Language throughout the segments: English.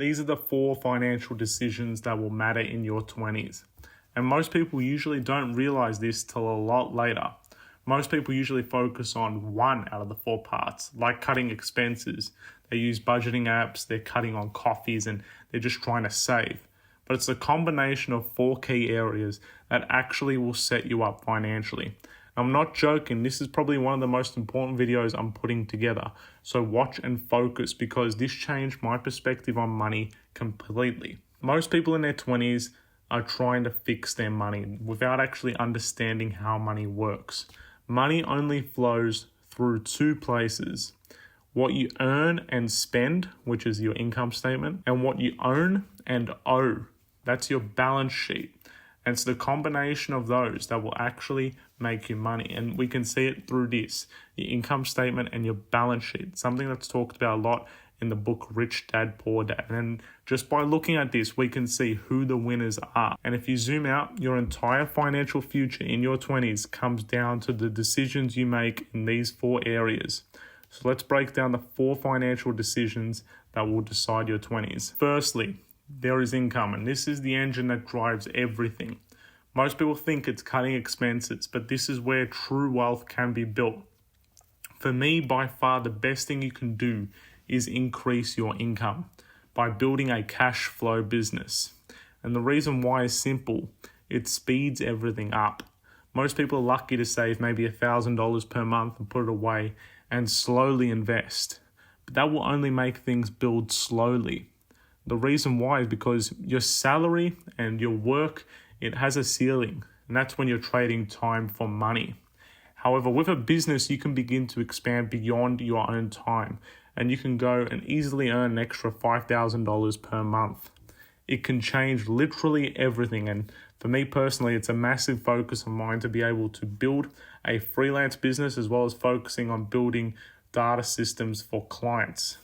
These are the 4 financial decisions that will matter in your 20s. And most people usually don't realize this till a lot later. Most people usually focus on 1 out of the 4 parts, like cutting expenses. They use budgeting apps, they're cutting on coffees, and they're just trying to save. But it's a combination of 4 key areas that actually will set you up financially. I'm not joking, this is probably one of the most important videos I'm putting together. So watch and focus, because this changed my perspective on money completely. Most people in their 20s are trying to fix their money without actually understanding how money works. Money only flows through 2 places: what you earn and spend, which is your income statement, and what you own and owe. That's your balance sheet. And it's the combination of those that will actually make you money. And we can see it through this, your income statement and your balance sheet, something that's talked about a lot in the book Rich Dad, Poor Dad. And just by looking at this, we can see who the winners are. And if you zoom out, your entire financial future in your 20s comes down to the decisions you make in these 4 areas. So let's break down the 4 financial decisions that will decide your 20s. Firstly, there is income, and this is the engine that drives everything. Most people think it's cutting expenses, but this is where true wealth can be built. For me, by far, the best thing you can do is increase your income by building a cash flow business. And the reason why is simple. It speeds everything up. Most people are lucky to save maybe $1,000 per month and put it away and slowly invest. But that will only make things build slowly. The reason why is because your salary and your work, it has a ceiling, and that's when you're trading time for money. However, with a business, you can begin to expand beyond your own time, and you can go and easily earn an extra $5,000 per month. It can change literally everything, and for me personally, it's a massive focus of mine to be able to build a freelance business as well as focusing on building data systems for clients.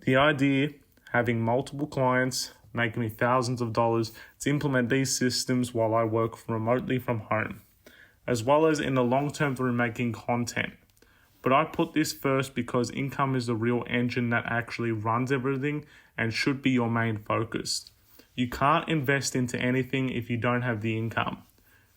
The idea, having multiple clients, making me thousands of dollars to implement these systems while I work remotely from home, as well as in the long term through making content. But I put this first because income is the real engine that actually runs everything and should be your main focus. You can't invest into anything if you don't have the income.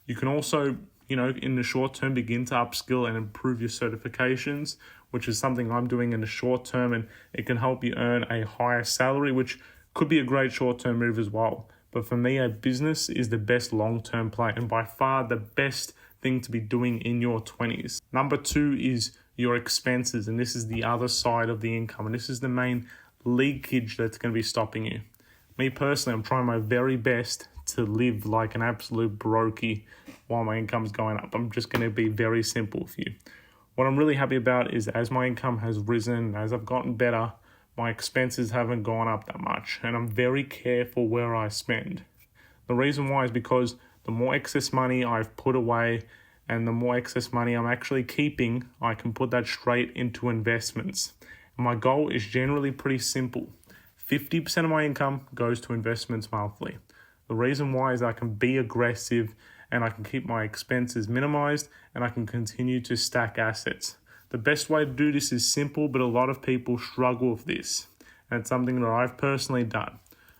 You can also, in the short term, begin to upskill and improve your certifications, which is something I'm doing in the short term, and it can help you earn a higher salary, which could be a great short-term move as well. But for me, a business is the best long-term play and by far the best thing to be doing in your 20s. Number 2 is your expenses, and this is the other side of the income, and this is the main leakage that's going to be stopping you. Me personally, I'm trying my very best to live like an absolute brokie while my income's going up. I'm just going to be very simple with you. What I'm really happy about is as my income has risen, as I've gotten better, my expenses haven't gone up that much, and I'm very careful where I spend. The reason why is because the more excess money I've put away and the more excess money I'm actually keeping, I can put that straight into investments. And my goal is generally pretty simple. 50% of my income goes to investments monthly. The reason why is I can be aggressive and I can keep my expenses minimized and I can continue to stack assets. The best way to do this is simple, but a lot of people struggle with this. And it's something that I've personally done.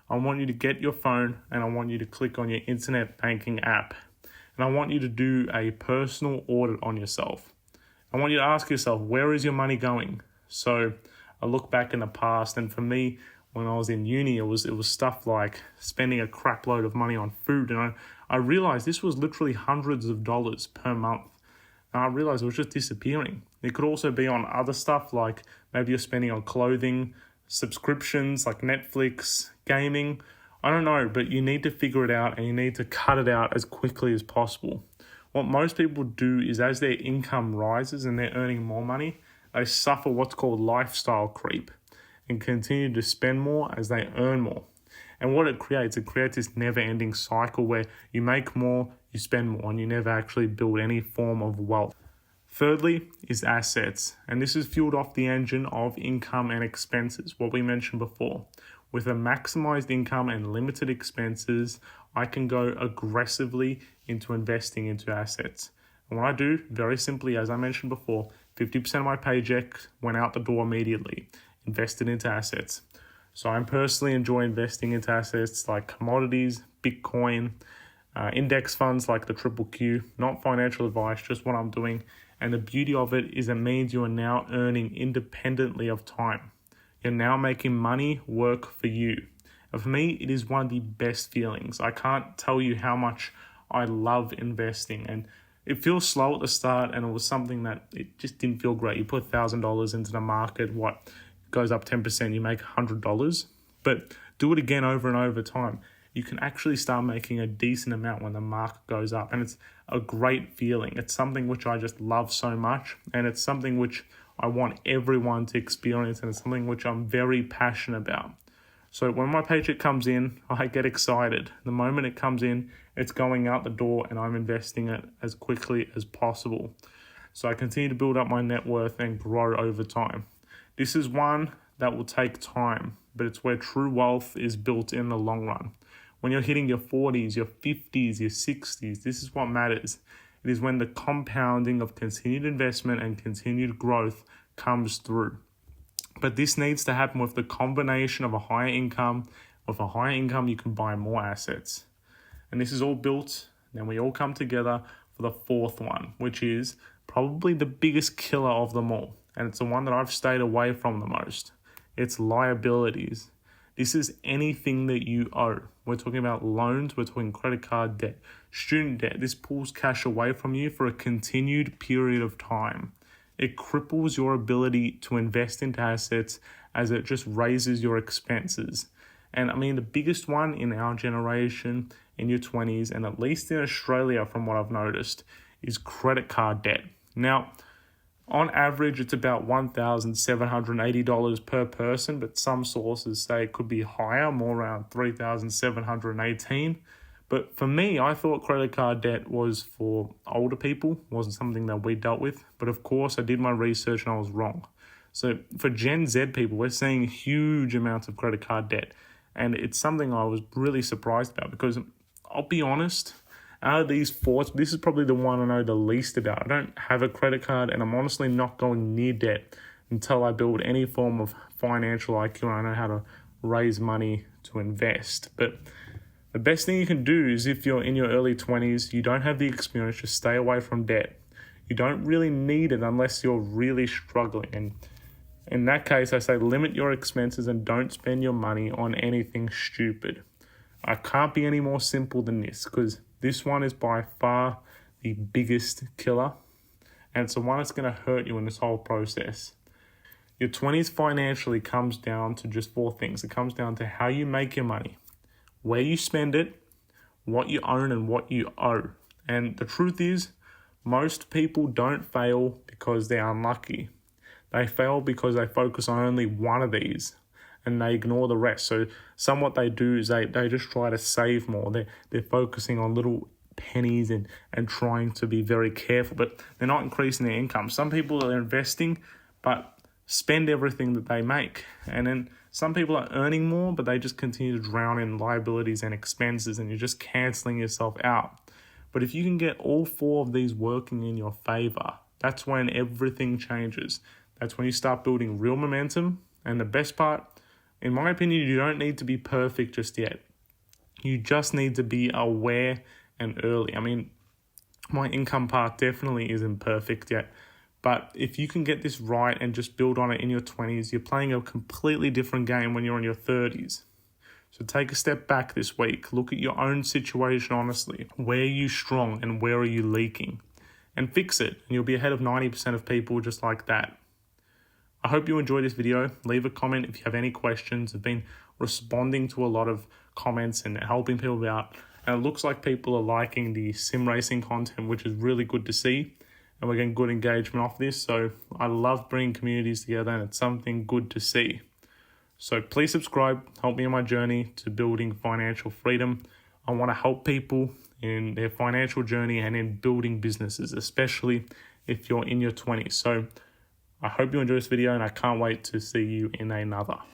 I want you to get your phone and I want you to click on your internet banking app. And I want you to do a personal audit on yourself. I want you to ask yourself, where is your money going? So I look back in the past, and for me, when I was in uni, it was stuff like spending a crap load of money on food. And I realized this was literally hundreds of dollars per month. And I realized it was just disappearing. It could also be on other stuff, like maybe you're spending on clothing, subscriptions like Netflix, gaming. I don't know, but you need to figure it out and you need to cut it out as quickly as possible. What most people do is as their income rises and they're earning more money, they suffer what's called lifestyle creep and continue to spend more as they earn more. And what it creates this never-ending cycle where you make more, you spend more, and you never actually build any form of wealth. Thirdly is assets, and this is fueled off the engine of income and expenses, what we mentioned before. With a maximized income and limited expenses, I can go aggressively into investing into assets. And what I do, very simply, as I mentioned before, 50% of my paycheck went out the door immediately, invested into assets. So I personally enjoy investing into assets like commodities, Bitcoin, index funds like the Triple Q, not financial advice, just what I'm doing. And the beauty of it is it means you are now earning independently of time. You're now making money work for you. And for me, it is one of the best feelings. I can't tell you how much I love investing. And it feels slow at the start, and it was something that it just didn't feel great. You put $1,000 into the market, what goes up 10%, you make $100. But do it again over and over time. You can actually start making a decent amount when the market goes up. And it's a great feeling. It's something which I just love so much. And it's something which I want everyone to experience. And it's something which I'm very passionate about. So when my paycheck comes in, I get excited. The moment it comes in, it's going out the door and I'm investing it as quickly as possible. So I continue to build up my net worth and grow over time. This is one that will take time, but it's where true wealth is built in the long run. When you're hitting your 40s, your 50s, your 60s, this is what matters. It is when the compounding of continued investment and continued growth comes through. But this needs to happen with the combination of a higher income. With a higher income, you can buy more assets. And this is all built, then we all come together for the fourth one, which is probably the biggest killer of them all. And it's the one that I've stayed away from the most. It's liabilities. This is anything that you owe. We're talking about loans, we're talking credit card debt, student debt. This pulls cash away from you for a continued period of time. It cripples your ability to invest into assets as it just raises your expenses. And I mean, the biggest one in our generation, in your 20s, and at least in Australia from what I've noticed, is credit card debt. Now, on average, it's about $1,780 per person, but some sources say it could be higher, more around $3,718. But for me, I thought credit card debt was for older people, wasn't something that we dealt with. But of course, I did my research and I was wrong. So for Gen Z people, we're seeing huge amounts of credit card debt. And it's something I was really surprised about because I'll be honest, out of these four, this is probably the one I know the least about. I don't have a credit card and I'm honestly not going near debt until I build any form of financial IQ and I know how to raise money to invest. But the best thing you can do is if you're in your early 20s, you don't have the experience, just stay away from debt. You don't really need it unless you're really struggling. And in that case, I say limit your expenses and don't spend your money on anything stupid. I can't be any more simple than this because this one is by far the biggest killer. And it's the one that's going to hurt you in this whole process. Your 20s financially comes down to just four things. It comes down to how you make your money, where you spend it, what you own, and what you owe. And the truth is, most people don't fail because they're unlucky. They fail because they focus on only one of these and they ignore the rest. So what they do is they just try to save more. They're focusing on little pennies and trying to be very careful, but they're not increasing their income. Some people are investing, but spend everything that they make. And then some people are earning more, but they just continue to drown in liabilities and expenses, and you're just canceling yourself out. But if you can get all four of these working in your favor, that's when everything changes. That's when you start building real momentum. And the best part, in my opinion, you don't need to be perfect just yet. You just need to be aware and early. I mean, my income part definitely isn't perfect yet. But if you can get this right and just build on it in your 20s, you're playing a completely different game when you're in your 30s. So take a step back this week. Look at your own situation honestly. Where are you strong and where are you leaking? And fix it. And you'll be ahead of 90% of people just like that. I hope you enjoyed this video. Leave a comment if you have any questions. I've been responding to a lot of comments and helping people out. And it looks like people are liking the sim racing content, which is really good to see. And we're getting good engagement off this. So I love bringing communities together and it's something good to see. So please subscribe, help me in my journey to building financial freedom. I want to help people in their financial journey and in building businesses, especially if you're in your 20s. So I hope you enjoy this video and I can't wait to see you in another.